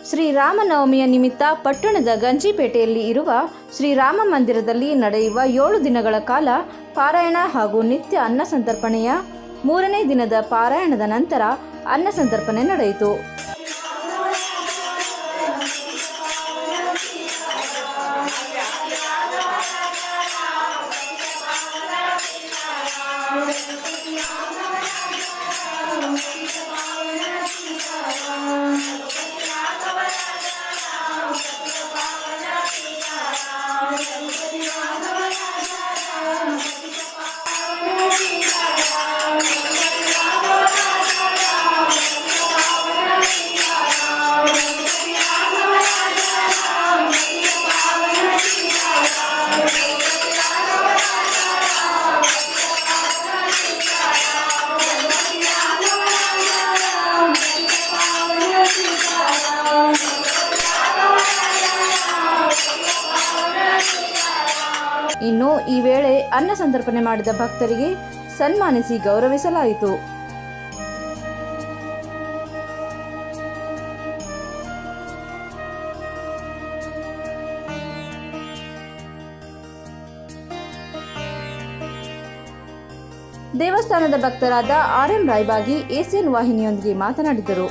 ಶ್ರೀರಾಮನವಮಿಯ ನಿಮಿತ್ತ ಪಟ್ಟಣದ ಗಂಜಿಪೇಟೆಯಲ್ಲಿ ಇರುವ ಶ್ರೀರಾಮ ಮಂದಿರದಲ್ಲಿ ನಡೆಯುವ 7 ದಿನಗಳ ಕಾಲ ಪಾರಾಯಣ ಹಾಗೂ ನಿತ್ಯ ಅನ್ನಸಂತರ್ಪಣೆಯ 3ನೇ ದಿನದ ಪಾರಾಯಣದ ನಂತರ ಅನ್ನಸಂತರ್ಪಣೆ ನಡೆಯಿತು. ಇನ್ನು ಈ ವೇಳೆ ಅನ್ನ ಸಂತರ್ಪಣೆ ಮಾಡಿದ ಭಕ್ತರಿಗೆ ಸನ್ಮಾನಿಸಿ ಗೌರವಿಸಲಾಯಿತು. ದೇವಸ್ಥಾನದ ಭಕ್ತರಾದ ಆರ್.ಎಂ. ರಾಯಬಾಗಿ ACN ವಾಹಿನಿಯೊಂದಿಗೆ ಮಾತನಾಡಿದರು.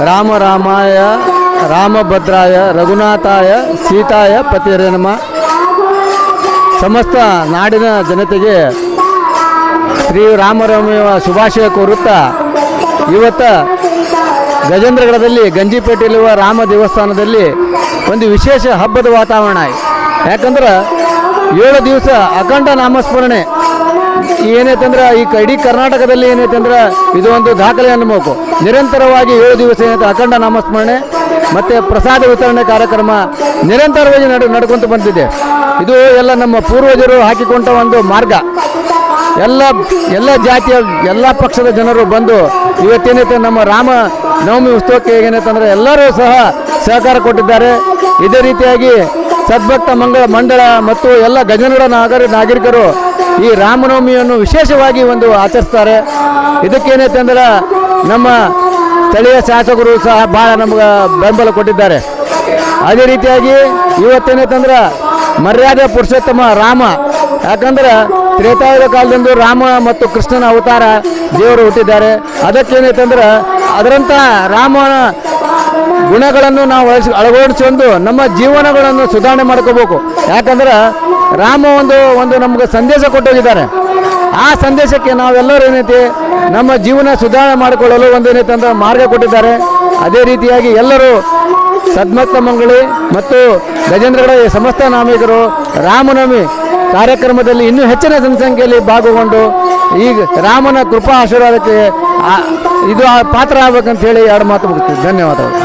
ರಾಮ ರಾಮಾಯ ರಾಮಭದ್ರಾಯ ರಘುನಾಥಾಯ ಸೀತಾಯ ಪತಿರೇ ನಮಃ. ಸಮಸ್ತ ನಾಡಿನ ಜನತೆಗೆ ಶ್ರೀರಾಮನವಮಿಯ ಶುಭಾಶಯ ಕೋರುತ್ತಾ ಇವತ್ತು ಗಜೇಂದ್ರಗಢದಲ್ಲಿ ಗಂಜಿಪೇಟೆಯಲ್ಲಿರುವ ರಾಮ ದೇವಸ್ಥಾನದಲ್ಲಿ ಒಂದು ವಿಶೇಷ ಹಬ್ಬದ ವಾತಾವರಣ. ಯಾಕಂದ್ರೆ 7 ದಿವಸ ಅಖಂಡ ನಾಮಸ್ಮರಣೆ ಏನೈತಂದ್ರೆ ಈ ಇಡೀ ಕರ್ನಾಟಕದಲ್ಲಿ ಏನೈತಂದ್ರೆ ಇದು ಒಂದು ದಾಖಲೆ ಅನ್ಬೇಕು. ನಿರಂತರವಾಗಿ 7 ದಿವಸ ಏನೈತೆ ಅಖಂಡ ನಾಮಸ್ಮರಣೆ ಮತ್ತು ಪ್ರಸಾದ ವಿತರಣೆ ಕಾರ್ಯಕ್ರಮ ನಿರಂತರವಾಗಿ ನಡ್ಕೊಂತ ಬಂದಿದೆ. ಇದು ಎಲ್ಲ ನಮ್ಮ ಪೂರ್ವಜರು ಹಾಕಿಕೊಂಡ ಒಂದು ಮಾರ್ಗ. ಎಲ್ಲ ಜಾತಿಯ ಎಲ್ಲ ಪಕ್ಷದ ಜನರು ಬಂದು ಇವತ್ತೇನೈತೆ ನಮ್ಮ ರಾಮ ನವಮಿ ಉತ್ಸವಕ್ಕೆ ಏನೈತಂದ್ರೆ ಎಲ್ಲರೂ ಸಹ ಸಹಕಾರ ಕೊಟ್ಟಿದ್ದಾರೆ. ಇದೇ ರೀತಿಯಾಗಿ ಸದ್ಭಕ್ತ ಮಂಡಳ ಮತ್ತು ಎಲ್ಲ ಗಜೇಂದ್ರಗಢ ನಾಗರಿಕರು ಈ ರಾಮನವಮಿಯನ್ನು ವಿಶೇಷವಾಗಿ ಒಂದು ಆಚರಿಸ್ತಾರೆ. ಇದಕ್ಕೇನೈತೆ ಅಂದ್ರೆ ನಮ್ಮ ಸ್ಥಳೀಯ ಶಾಸಕರು ಸಹ ಭಾಳ ನಮ್ಗೆ ಬೆಂಬಲ ಕೊಟ್ಟಿದ್ದಾರೆ. ಅದೇ ರೀತಿಯಾಗಿ ಇವತ್ತೇನೈತಂದ್ರೆ ಮರ್ಯಾದೆ ಪುರುಷೋತ್ತಮ ರಾಮ. ಯಾಕಂದ್ರೆ ತ್ರೇತಾಯುಗ ಕಾಲದಂದು ರಾಮ ಮತ್ತು ಕೃಷ್ಣನ ಅವತಾರ ದೇವರು ಹುಟ್ಟಿದ್ದಾರೆ. ಅದಕ್ಕೇನೈತಂದ್ರೆ ಅದರಂಥ ರಾಮನ ಗುಣಗಳನ್ನು ನಾವು ಅಳವಡಿಸಿಕೊಂಡು ನಮ್ಮ ಜೀವನಗಳನ್ನು ಸುಧಾರಣೆ ಮಾಡ್ಕೋಬೇಕು. ಯಾಕಂದ್ರೆ ರಾಮ ಒಂದು ನಮ್ಗೆ ಸಂದೇಶ ಕೊಟ್ಟೋಗಿದ್ದಾರೆ. ಆ ಸಂದೇಶಕ್ಕೆ ನಾವೆಲ್ಲರೂ ಏನೈತಿ ನಮ್ಮ ಜೀವನ ಸುಧಾರಣೆ ಮಾಡಿಕೊಳ್ಳಲು ಒಂದೇನೈತೆ ಅಂದ್ರೆ ಮಾರ್ಗ ಕೊಟ್ಟಿದ್ದಾರೆ. ಅದೇ ರೀತಿಯಾಗಿ ಎಲ್ಲರೂ ಸದ್ಭಕ್ತ ಮಂಗಳಿ ಮತ್ತು ಗಜೇಂದ್ರಗಢ ಸಮಸ್ತ ನಾಮಿಕರು ರಾಮನವಮಿ ಕಾರ್ಯಕ್ರಮದಲ್ಲಿ ಇನ್ನೂ ಹೆಚ್ಚಿನ ಜನಸಂಖ್ಯೆಯಲ್ಲಿ ಭಾಗಗೊಂಡು ಈಗ ರಾಮನ ಕೃಪಾ ಆಶೀರ್ವಾದಕ್ಕೆ ಇದು ಪಾತ್ರ ಆಗ್ಬೇಕಂತ ಹೇಳಿ 2 ಮಾತು ಮುಗಿಸ್ತೀವಿ. ಧನ್ಯವಾದಗಳು.